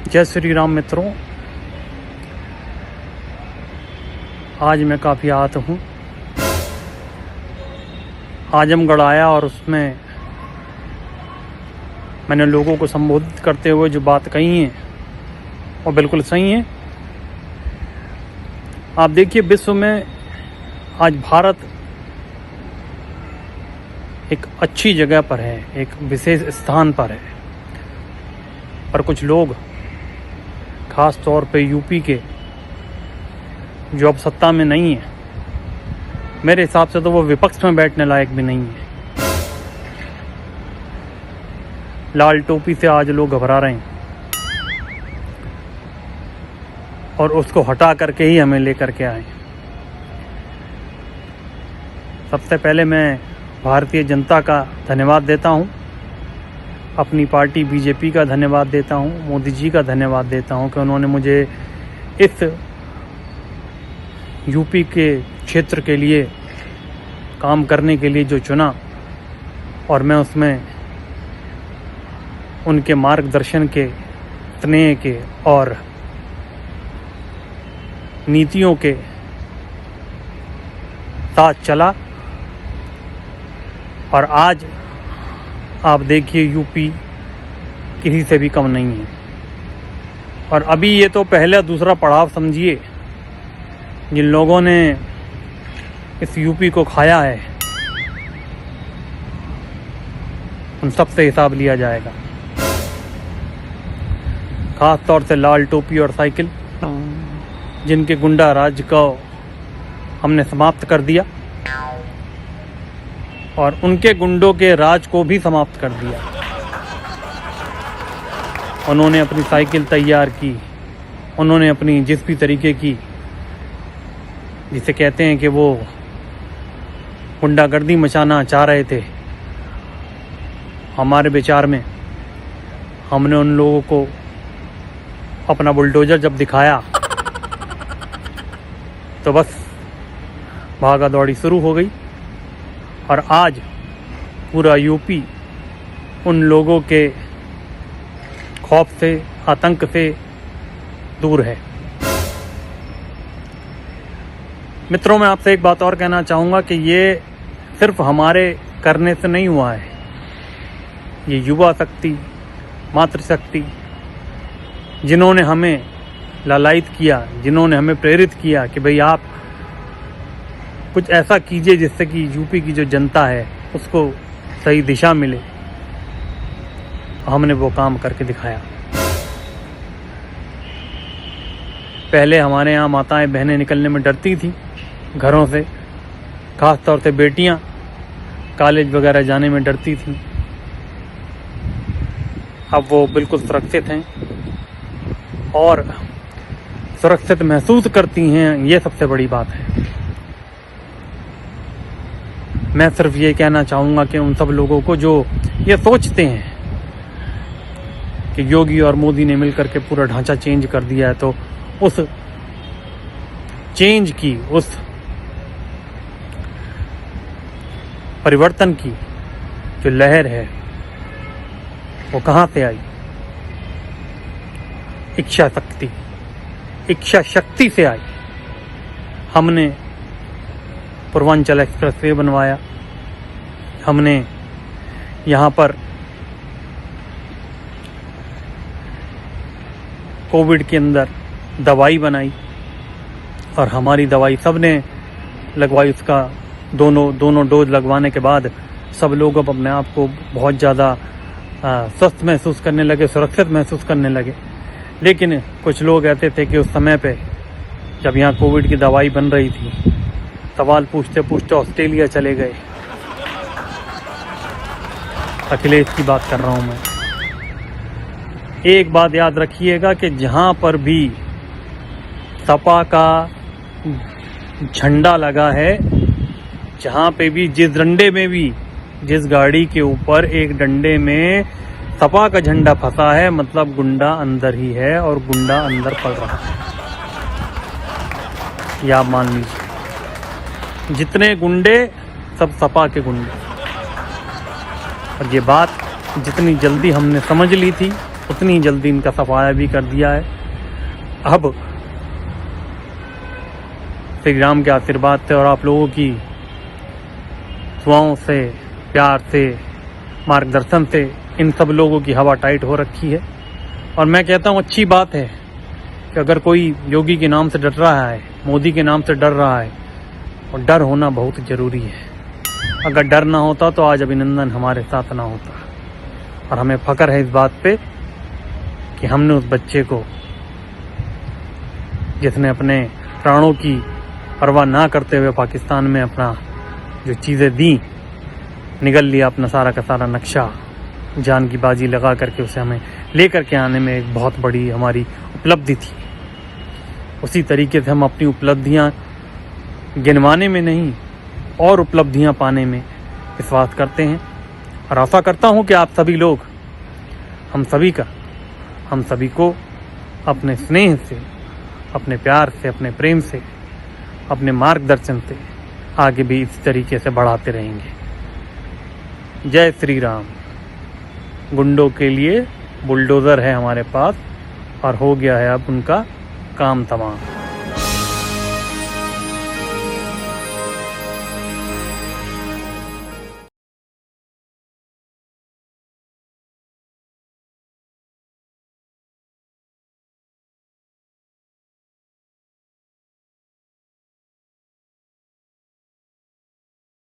जय श्री राम मित्रों, आज मैं काफ़ी आहत हूँ। आजमगढ़ आया और उसमें मैंने लोगों को संबोधित करते हुए जो बात कही है वो बिल्कुल सही है। आप देखिए, विश्व में आज भारत एक अच्छी जगह पर है, एक विशेष स्थान पर है, पर कुछ लोग ख़ास तौर पे यूपी के जो अब सत्ता में नहीं है, मेरे हिसाब से तो वो विपक्ष में बैठने लायक भी नहीं है। लाल टोपी से आज लोग घबरा रहे हैं और उसको हटा करके ही हमें लेकर के आए। सबसे पहले मैं भारतीय जनता का धन्यवाद देता हूँ, अपनी पार्टी बीजेपी का धन्यवाद देता हूँ, मोदी जी का धन्यवाद देता हूँ कि उन्होंने मुझे इस यूपी के क्षेत्र के लिए काम करने के लिए जो चुना और मैं उसमें उनके मार्गदर्शन के, स्नेह के और नीतियों के साथ चला। और आज आप देखिए, यूपी किसी से भी कम नहीं है। और अभी ये तो पहला दूसरा पड़ाव समझिए। जिन लोगों ने इस यूपी को खाया है उन सब से हिसाब लिया जाएगा। खास तौर से लाल टोपी और साइकिल, जिनके गुंडा राज को हमने समाप्त कर दिया और उनके गुंडों के राज को भी समाप्त कर दिया। उन्होंने अपनी साइकिल तैयार की, उन्होंने अपनी जिस भी तरीके की, जिसे कहते हैं कि वो गुंडागर्दी मचाना चाह रहे थे, हमारे विचार में हमने उन लोगों को अपना बुलडोजर जब दिखाया तो बस भागा दौड़ी शुरू हो गई। और आज पूरा यूपी उन लोगों के खौफ से, आतंक से दूर है। मित्रों, मैं आपसे एक बात और कहना चाहूँगा कि ये सिर्फ हमारे करने से नहीं हुआ है। ये युवा शक्ति, मातृशक्ति, जिन्होंने हमें लालायित किया, जिन्होंने हमें प्रेरित किया कि भाई आप कुछ ऐसा कीजिए जिससे कि यूपी की जो जनता है उसको सही दिशा मिले, हमने वो काम करके दिखाया। पहले हमारे यहाँ माताएं बहनें निकलने में डरती थी घरों से, खास तौर से बेटियां कॉलेज वगैरह जाने में डरती थी। अब वो बिल्कुल सुरक्षित हैं और सुरक्षित महसूस करती हैं, ये सबसे बड़ी बात है। मैं सिर्फ ये कहना चाहूँगा कि उन सब लोगों को जो ये सोचते हैं कि योगी और मोदी ने मिलकर के पूरा ढांचा चेंज कर दिया है, तो उस चेंज की, उस परिवर्तन की जो लहर है वो कहाँ से आई? इच्छा शक्ति से आई। हमने पूर्वांचल एक्सप्रेसवे बनवाया, हमने यहाँ पर कोविड के अंदर दवाई बनाई और हमारी दवाई सबने लगवाई। उसका दोनों डोज लगवाने के बाद सब लोग अब अपने आप को बहुत ज़्यादा स्वस्थ महसूस करने लगे, सुरक्षित महसूस करने लगे। लेकिन कुछ लोग ऐसे थे कि उस समय पे जब यहाँ कोविड की दवाई बन रही थी, सवाल पूछते पूछते ऑस्ट्रेलिया चले गए। अखिलेश की बात कर रहा हूँ मैं। एक बात याद रखिएगा कि जहाँ पर भी सपा का झंडा लगा है, जहाँ पे भी, जिस डंडे में भी, जिस गाड़ी के ऊपर एक डंडे में सपा का झंडा फंसा है, मतलब गुंडा अंदर ही है और गुंडा अंदर पड़ रहा है। या आप मान लीजिए, जितने गुंडे सब सपा के गुंडे। और ये बात जितनी जल्दी हमने समझ ली थी, उतनी ही जल्दी इनका सफाया भी कर दिया है। अब श्री राम के आशीर्वाद से और आप लोगों की दुआओं से, प्यार से, मार्गदर्शन से इन सब लोगों की हवा टाइट हो रखी है। और मैं कहता हूँ अच्छी बात है कि अगर कोई योगी के नाम से डर रहा है, मोदी के नाम से डर रहा है, और डर होना बहुत ज़रूरी है। अगर डर ना होता तो आज अभिनंदन हमारे साथ ना होता। और हमें फ़ख्र है इस बात पे कि हमने उस बच्चे को, जिसने अपने प्राणों की परवाह ना करते हुए पाकिस्तान में अपना जो चीज़ें दी, निगल लिया अपना सारा का सारा नक्शा, जान की बाजी लगा करके उसे हमें लेकर के आने में एक बहुत बड़ी हमारी उपलब्धि थी। उसी तरीके से हम अपनी उपलब्धियां गिनवाने में नहीं और उपलब्धियां पाने में विश्वास करते हैं। और आशा करता हूं कि आप सभी लोग हम सभी को अपने स्नेह से, अपने प्यार से, अपने प्रेम से, अपने मार्गदर्शन से आगे भी इस तरीके से बढ़ाते रहेंगे। जय श्री राम। गुंडों के लिए बुलडोज़र है हमारे पास और हो गया है अब उनका काम तमाम।